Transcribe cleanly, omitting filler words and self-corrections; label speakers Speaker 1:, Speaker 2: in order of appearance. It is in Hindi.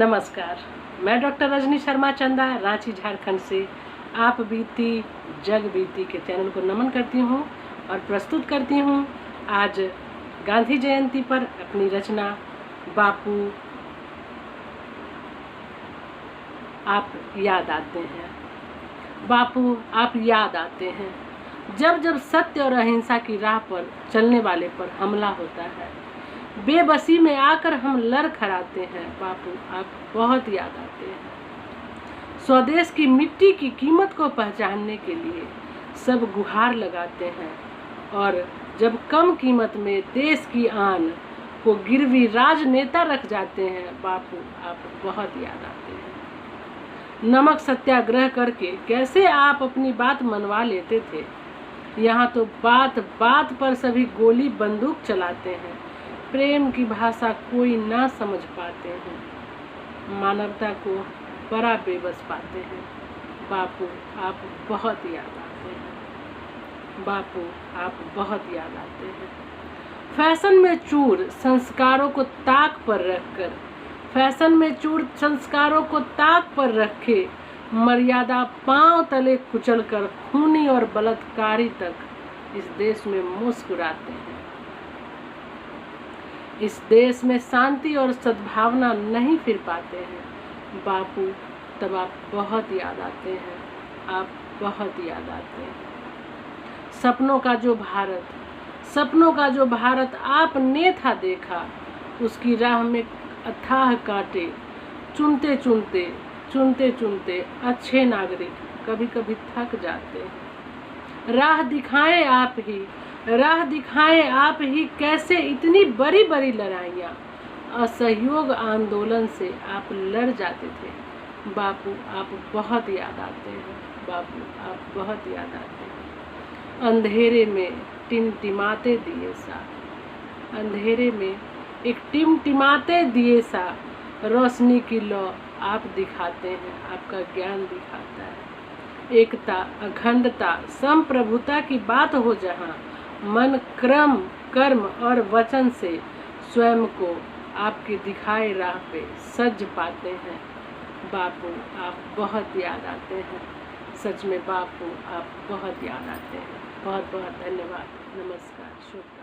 Speaker 1: नमस्कार, मैं डॉक्टर रजनी शर्मा चंदा रांची झारखंड से आप बीती जग बीती के चैनल को नमन करती हूँ और प्रस्तुत करती हूँ आज गांधी जयंती पर अपनी रचना बापू आप याद आते हैं। बापू आप याद आते हैं, जब जब सत्य और अहिंसा की राह पर चलने वाले पर हमला होता है, बेबसी में आकर हम लड़ खड़ाते हैं। बापू आप बहुत याद आते हैं। स्वदेश की मिट्टी की कीमत को पहचानने के लिए सब गुहार लगाते हैं और जब कम कीमत में देश की आन को गिरवी राजनेता रख जाते हैं, बापू आप बहुत याद आते हैं। नमक सत्याग्रह करके कैसे आप अपनी बात मनवा लेते थे, यहाँ तो बात बात पर सभी गोली बंदूक चलाते हैं। प्रेम की भाषा कोई ना समझ पाते हैं, मानवता को बड़ा बेबस पाते हैं। बापू आप बहुत याद आते हैं। बापू आप बहुत याद आते हैं। फैशन में चूर संस्कारों को ताक पर रखकर, फैशन में चूर संस्कारों को ताक पर रखे, मर्यादा पांव तले कुचलकर खूनी और बलात्कारी तक इस देश में मुस्कुराते हैं। इस देश में शांति और सद्भावना नहीं फिर पाते हैं। बापू तब आप बहुत याद आते हैं, आप बहुत याद आते हैं। सपनों का जो भारत आपने था देखा, उसकी राह में अथाह कांटे चुनते चुनते अच्छे नागरिक कभी कभी थक जाते हैं। राह दिखाएं आप ही कैसे इतनी बड़ी बड़ी लड़ाइयाँ असहयोग आंदोलन से आप लड़ जाते थे। बापू आप बहुत याद आते हैं। बापू आप बहुत याद आते हैं। अंधेरे में टिमटिमाते दिए सा, अंधेरे में एक टिमटिमाते दिए सा रोशनी की लौ आप दिखाते हैं, आपका ज्ञान दिखाता है। एकता, अखंडता, संप्रभुता की बात हो जहाँ, मन क्रम कर्म और वचन से स्वयं को आपके दिखाए राह पे सज पाते हैं। बापू आप बहुत याद आते हैं। सच में बापू आप बहुत याद आते हैं। बहुत बहुत धन्यवाद। नमस्कार, शुभ।